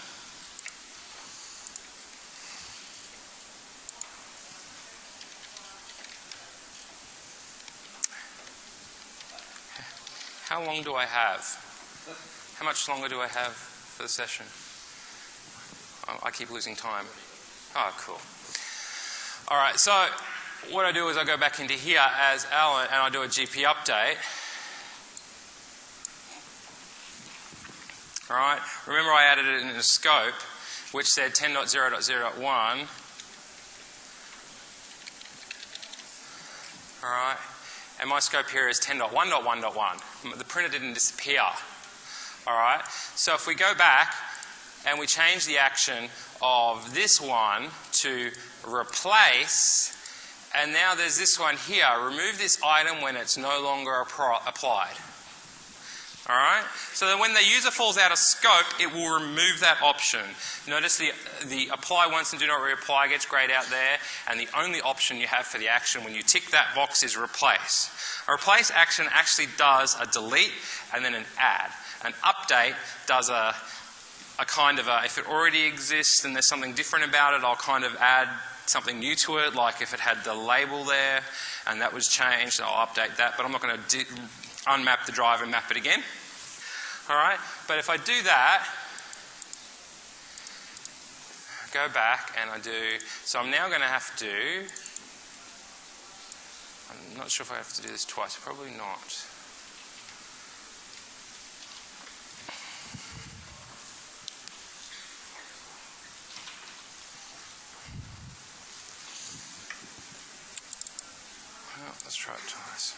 how long do I have? How much longer do I have for the session? Oh, I keep losing time. Oh, cool. Alright, so what I do is I go back into here as Alan and I do a GP update. Alright, remember I added it in a scope which said 10.0.0.1. Alright, and my scope here is 10.1.1.1. The printer didn't disappear. Alright, so if we go back and we change the action of this one to replace, and now there's this one here, remove this item when it's no longer applied. Alright, so that when the user falls out of scope, it will remove that option. Notice the apply once and do not reapply gets grayed out there, and the only option you have for the action when you tick that box is replace. A replace action actually does a delete and then an add. An update does a kind of a, if it already exists and there's something different about it, I'll kind of add something new to it, like if it had the label there and that was changed, I'll update that, but I'm not going to unmap the drive and map it again. Alright, but if I do that, go back and I do, so I'm now going to have to, I'm not sure if I have to do this twice, probably not. Well, let's try it twice.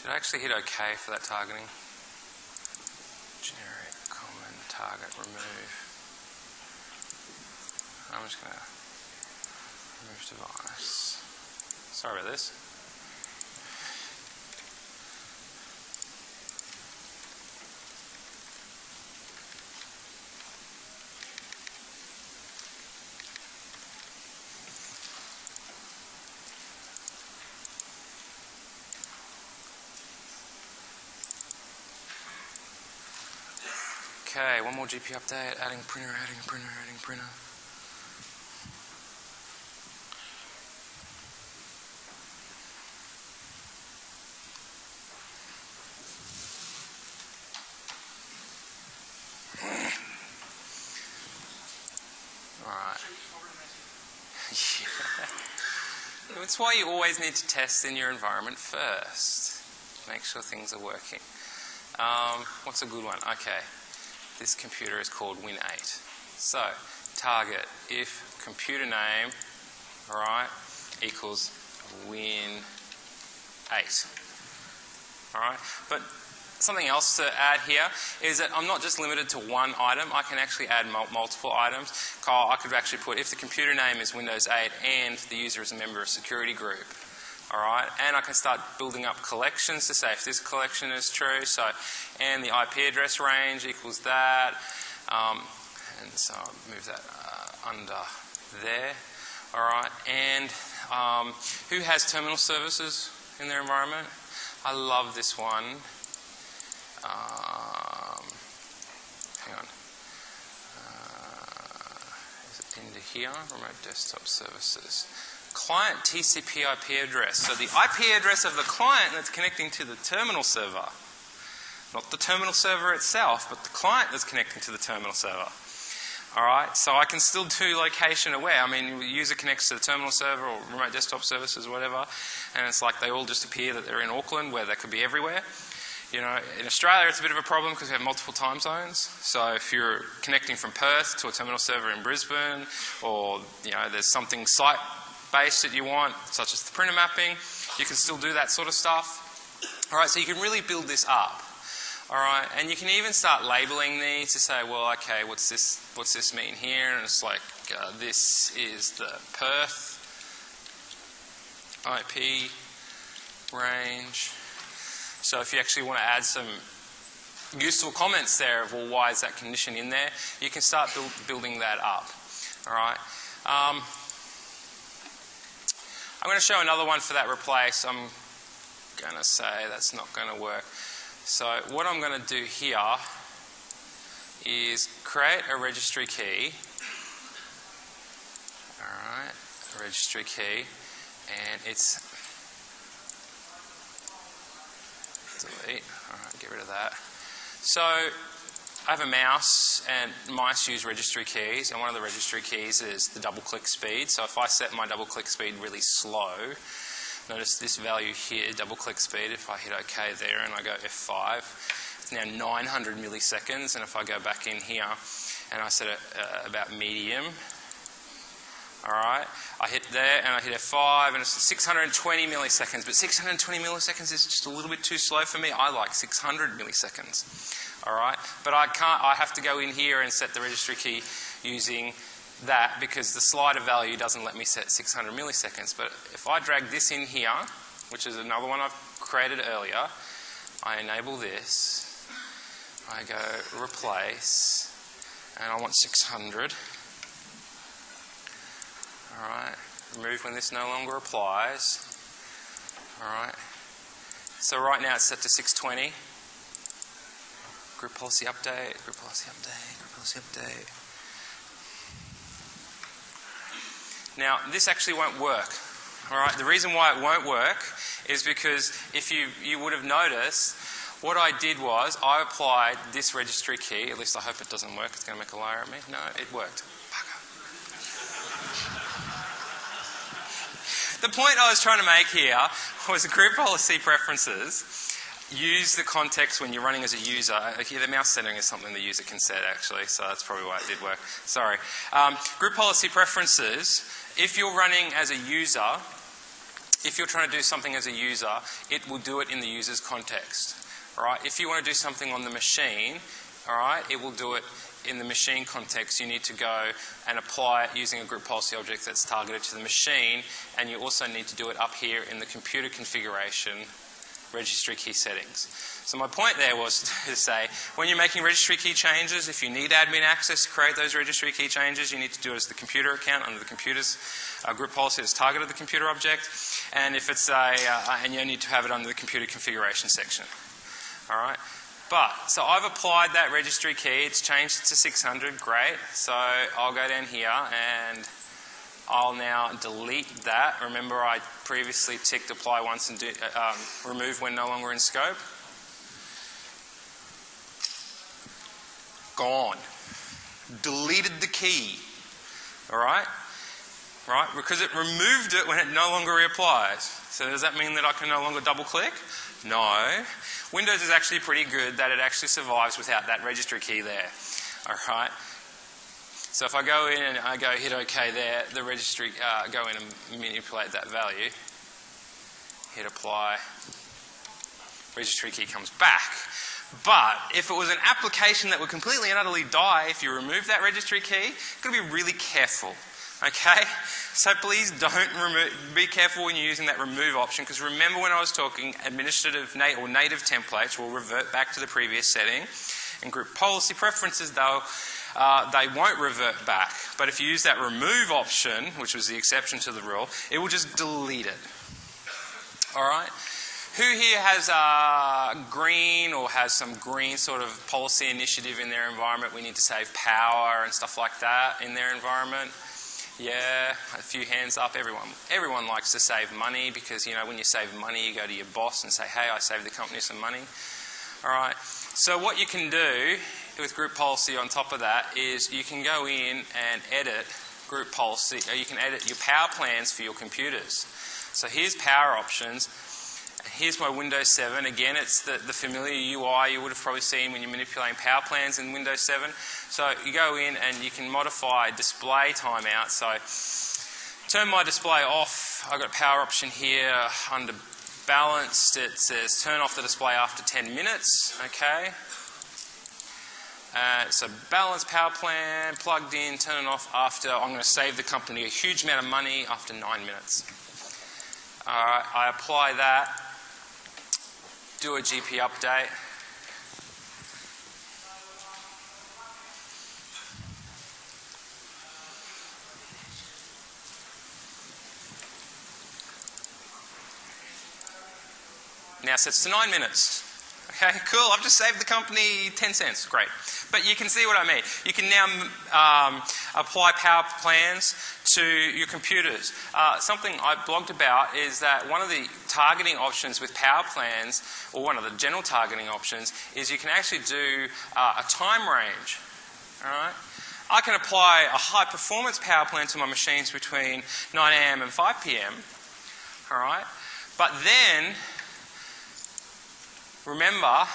Did I actually hit OK for that targeting? Generic, common, target, remove. I'm just going to remove device. Sorry about this. Okay, one more GP update, adding printer, adding printer, adding printer. Alright. Yeah. That's why you always need to test in your environment first. Make sure things are working. What's a good one? Okay, this computer is called Win8. So, target if computer name, alright, equals Win8. Alright, but something else to add here is that I'm not just limited to one item, I can actually add multiple items. I could actually put if the computer name is Windows 8 and the user is a member of a security group. Alright, and I can start building up collections to say if this collection is true, so, and the IP address range equals that, and so I'll move that under there. Alright, and who has terminal services in their environment? I love this one. Hang on. Is it into here? Remote desktop services. Client TCP IP address. So the IP address of the client that's connecting to the terminal server. Not the terminal server itself, but the client that's connecting to the terminal server. Alright, so I can still do location aware. I mean, the user connects to the terminal server or remote desktop services or whatever, and it's like they all just appear that they're in Auckland, where they could be everywhere. You know, in Australia it's a bit of a problem because we have multiple time zones. So if you're connecting from Perth to a terminal server in Brisbane, or you know, there's something site-based that you want, such as the printer mapping, you can still do that sort of stuff. Alright, so you can really build this up. Alright, and you can even start labeling these to say, well, okay, what's this mean here? And it's like, this is the Perth IP range. So if you actually want to add some useful comments there of, well, why is that condition in there? You can start building that up. Alright. I'm going to show another one for that replace. I'm going to say that's not going to work. So what I'm going to do here is create a registry key. Alright, a registry key, and it's delete. Alright, get rid of that. So I have a mouse, and mice use registry keys, and one of the registry keys is the double click speed. So if I set my double click speed really slow, notice this value here, double click speed, if I hit OK there and I go F5, it's now 900 milliseconds, and if I go back in here and I set it about medium, alright, I hit there and I hit F5 and it's 620 milliseconds, but 620 milliseconds is just a little bit too slow for me. I like 600 milliseconds, alright, but I have to go in here and set the registry key using that because the slider value doesn't let me set 600 milliseconds. But if I drag this in here, which is another one I've created earlier, I enable this, I go replace, and I want 600. Alright, remove when this no longer applies. Alright, so right now it's set to 620. Group policy update, group policy update, group policy update. Now, this actually won't work. Alright, the reason why it won't work is because if you would have noticed, what I did was I applied this registry key, at least I hope it doesn't work, it's going to make a liar at me. No, it worked. The point I was trying to make here was the group policy preferences. Use the context when you're running as a user. Okay, the mouse setting is something the user can set actually, so that's probably why it did work. Sorry. Group policy preferences, if you're running as a user, if you're trying to do something as a user, it will do it in the user's context. Alright? If you want to do something on the machine, alright, it will do it in the machine context. You need to go and apply it using a group policy object that's targeted to the machine, and you also need to do it up here in the computer configuration registry key settings. So my point there was to say, when you're making registry key changes, if you need admin access to create those registry key changes, you need to do it as the computer account under the computer's group policy that's targeted the computer object, and if it's and you need to have it under the computer configuration section. Alright? But, so I've applied that registry key, it's changed to 600, great. So I'll go down here and I'll now delete that. Remember I previously ticked apply once and remove when no longer in scope. Gone. Deleted the key. Alright? right? Because it removed it when it no longer reapplies. So does that mean that I can no longer double click? No. Windows is actually pretty good that it actually survives without that registry key there. Alright. So if I go in and I go hit OK there, the registry, go in and manipulate that value, hit apply, registry key comes back. But if it was an application that would completely and utterly die if you remove that registry key, you've got to be really careful. Okay? So please be careful when you're using that remove option, because remember when I was talking, administrative or native templates will revert back to the previous setting, and group policy preferences though, they won't revert back. But if you use that remove option, which was the exception to the rule, it will just delete it. Alright? Who here has green or has some green sort of policy initiative in their environment? We need to save power and stuff like that in their environment. Yeah, a few hands up. Everyone likes to save money, because, you know, when you save money, you go to your boss and say, hey, I saved the company some money. All right. So what you can do with group policy on top of that is you can go in and edit group policy, or you can edit your power plans for your computers. So here's power options. Here's my Windows 7. Again, it's the familiar UI you would have probably seen when you're manipulating power plans in Windows 7. So you go in and you can modify display timeout. So turn my display off. I've got a power option here under balanced. It says turn off the display after 10 minutes. Okay. So balance power plan, plugged in, turn it off after, I'm going to save the company a huge amount of money after 9 minutes. Alright, I apply that. Do a GP update. Now sets to 9 minutes. Okay, cool. I've just saved the company 10 cents. Great. But you can see what I mean. You can now apply power plans to your computers. Something I blogged about is that one of the targeting options with power plans, or one of the general targeting options, is you can actually do a time range. All right? I can apply a high performance power plan to my machines between 9 AM and 5 PM. All right? But then, remember,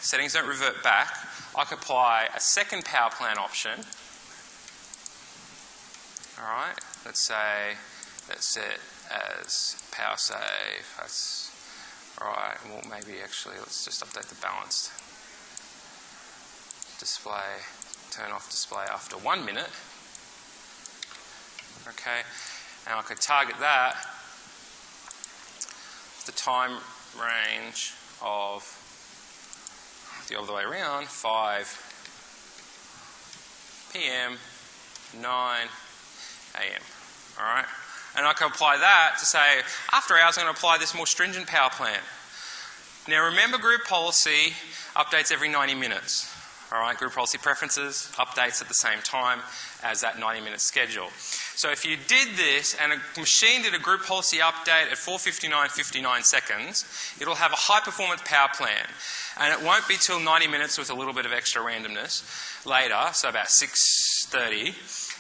settings don't revert back. I can apply a second power plan option. Alright, let's say that's set as power save. That's alright, well maybe actually let's just update the balanced display, turn off display after 1 minute. Okay, and I could target that, the time range of the other way around, 5 PM, 9 AM. Alright? And I can apply that to say, after hours I'm going to apply this more stringent power plan. Now remember, group policy updates every 90 minutes. Alright, group policy preferences updates at the same time as that 90-minute schedule. So if you did this and a machine did a group policy update at 4:59:59 seconds, it'll have a high-performance power plan. And it won't be till 90 minutes with a little bit of extra randomness later, so about 6:30,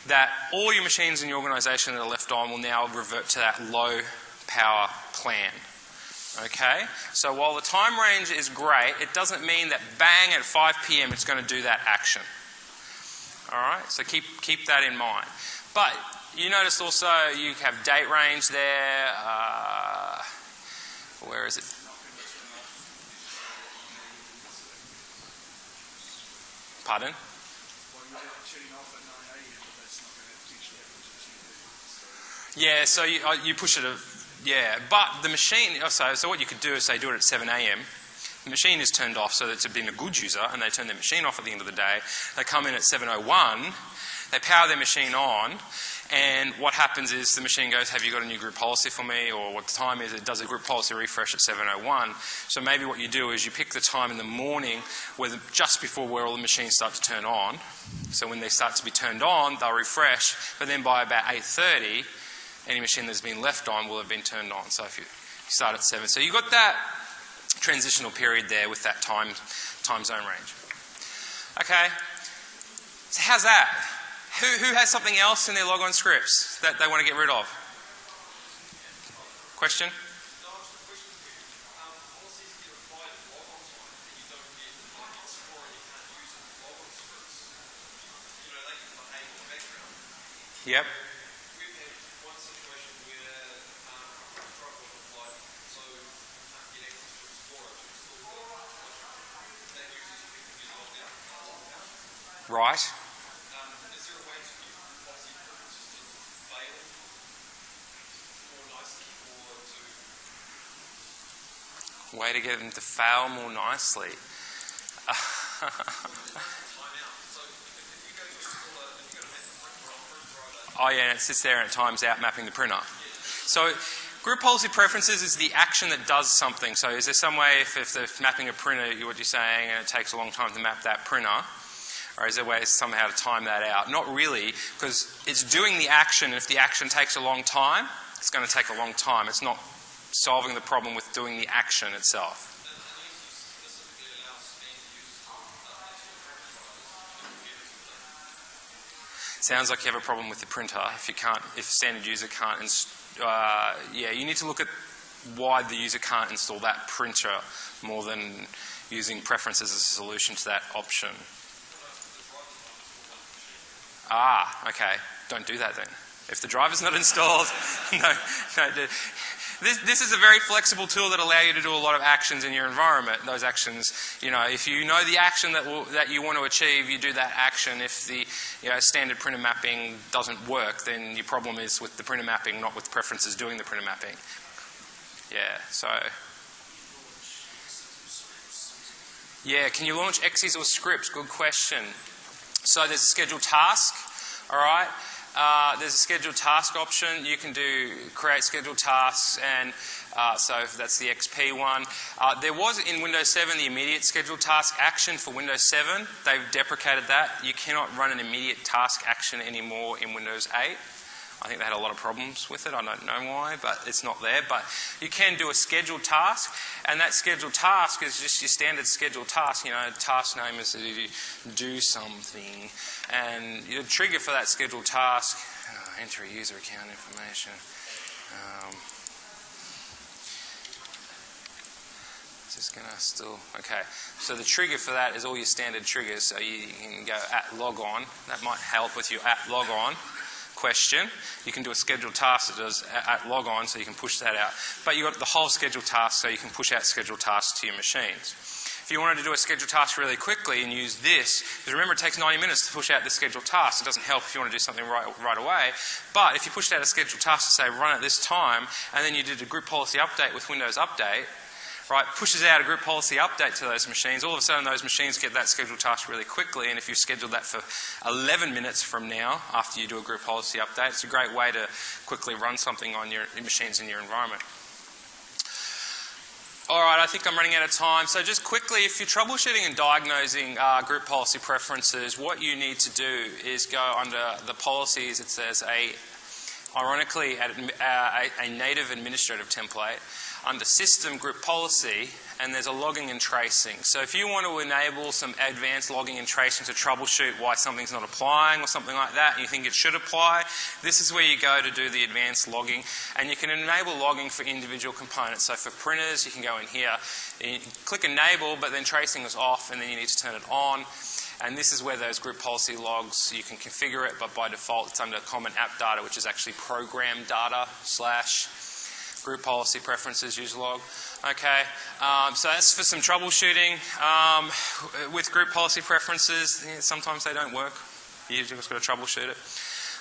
that all your machines in your organisation that are left on will now revert to that low power plan. Okay? So while the time range is great, it doesn't mean that bang at 5 PM it's going to do that action. Alright? So keep that in mind. But you notice also you have date range there. Where is it? Pardon? Yeah, so you push it, yeah, but the machine, so what you could do is say do it at 7 AM. The machine is turned off, so it's been a good user, and they turn their machine off at the end of the day. They come in at 7:01, they power their machine on, and what happens is the machine goes, have you got a new group policy for me? Or what the time is, it does a group policy refresh at 7:01. So maybe what you do is you pick the time in the morning just before where all the machines start to turn on. So when they start to be turned on, they'll refresh, but then by about 8:30, any machine that's been left on will have been turned on. So if you start at 7. So you've got that transitional period there with that time zone range. Okay, so how's that? Who has something else in their logon scripts that they want to get rid of? Question? Yep. Right. Way to get them to fail more nicely. Oh yeah, and it sits there and it times out mapping the printer. So group policy preferences is the action that does something. So is there some way if they're mapping a printer, what you're saying, and it takes a long time to map that printer, or is there a way somehow to time that out? Not really, because it's doing the action, and if the action takes a long time, it's going to take a long time. It's not solving the problem with doing the action itself. Sounds like you have a problem with the printer if standard user can't yeah, you need to look at why the user can't install that printer more than using preferences as a solution to that option. Ah, okay. Don't do that then. If the driver's not installed, no. This is a very flexible tool that allows you to do a lot of actions in your environment. Those actions, if you know the action that you want to achieve, you do that action. If the standard printer mapping doesn't work, then your problem is with the printer mapping, not with preferences doing the printer mapping. Yeah, so... Yeah, can you launch exes or scripts? Good question. So there's a scheduled task, all right? There's a scheduled task option. You can create scheduled tasks, and so that's the XP one. There was in Windows 7 the immediate scheduled task action for Windows 7. They've deprecated that. You cannot run an immediate task action anymore in Windows 8. I think they had a lot of problems with it. I don't know why, but it's not there. But you can do a scheduled task, and that scheduled task is just your standard scheduled task. Task name is to do something. And the trigger for that scheduled task, enter user account information. Is this going to still... Okay. So the trigger for that is all your standard triggers. So you can go @logon. That might help with your @logon question. You can do a scheduled task that does @logon, so you can push that out. But you've got the whole scheduled task, so you can push out scheduled tasks to your machines. If you wanted to do a scheduled task really quickly and use this, because remember it takes 90 minutes to push out the scheduled task. It doesn't help if you want to do something right away. But if you pushed out a scheduled task to say run at this time, and then you did a group policy update with Windows Update, right, pushes out a group policy update to those machines, all of a sudden those machines get that scheduled task really quickly, and if you schedule that for 11 minutes from now, after you do a group policy update, it's a great way to quickly run something on your machines in your environment. Alright, I think I'm running out of time. So just quickly, if you're troubleshooting and diagnosing group policy preferences, what you need to do is go under the policies. It says ironically, a native administrative template under system group policy, and there's a logging and tracing. So if you want to enable some advanced logging and tracing to troubleshoot why something's not applying or something like that, and you think it should apply, this is where you go to do the advanced logging. And you can enable logging for individual components. So for printers, you can go in here, you click enable, but then tracing is off, and then you need to turn it on. And this is where those group policy logs, you can configure it, but by default it's under common app data, which is actually program data / group policy preferences use log. Okay, so that's for some troubleshooting. With group policy preferences, sometimes they don't work. You've just got to troubleshoot it.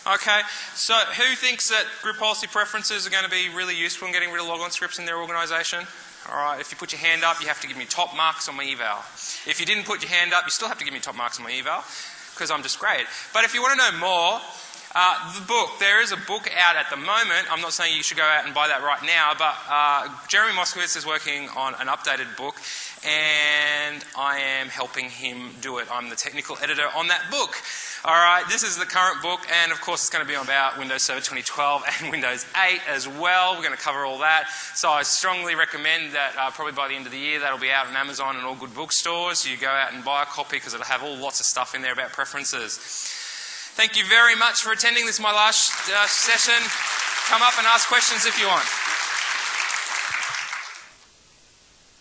Okay, so who thinks that group policy preferences are going to be really useful in getting rid of logon scripts in their organisation? Alright, if you put your hand up, you have to give me top marks on my eval. If you didn't put your hand up, you still have to give me top marks on my eval, because I'm just great. But if you want to know more, the book, there is a book out at the moment. I'm not saying you should go out and buy that right now, but Jeremy Moskowitz is working on an updated book, and I am helping him do it. I'm the technical editor on that book. Alright, this is the current book, and of course it's going to be about Windows Server 2012 and Windows 8 as well. We're going to cover all that. So I strongly recommend that probably by the end of the year that'll be out on Amazon and all good bookstores. You go out and buy a copy because it'll have lots of stuff in there about preferences. Thank you very much for attending. This is my last session. Come up and ask questions if you want.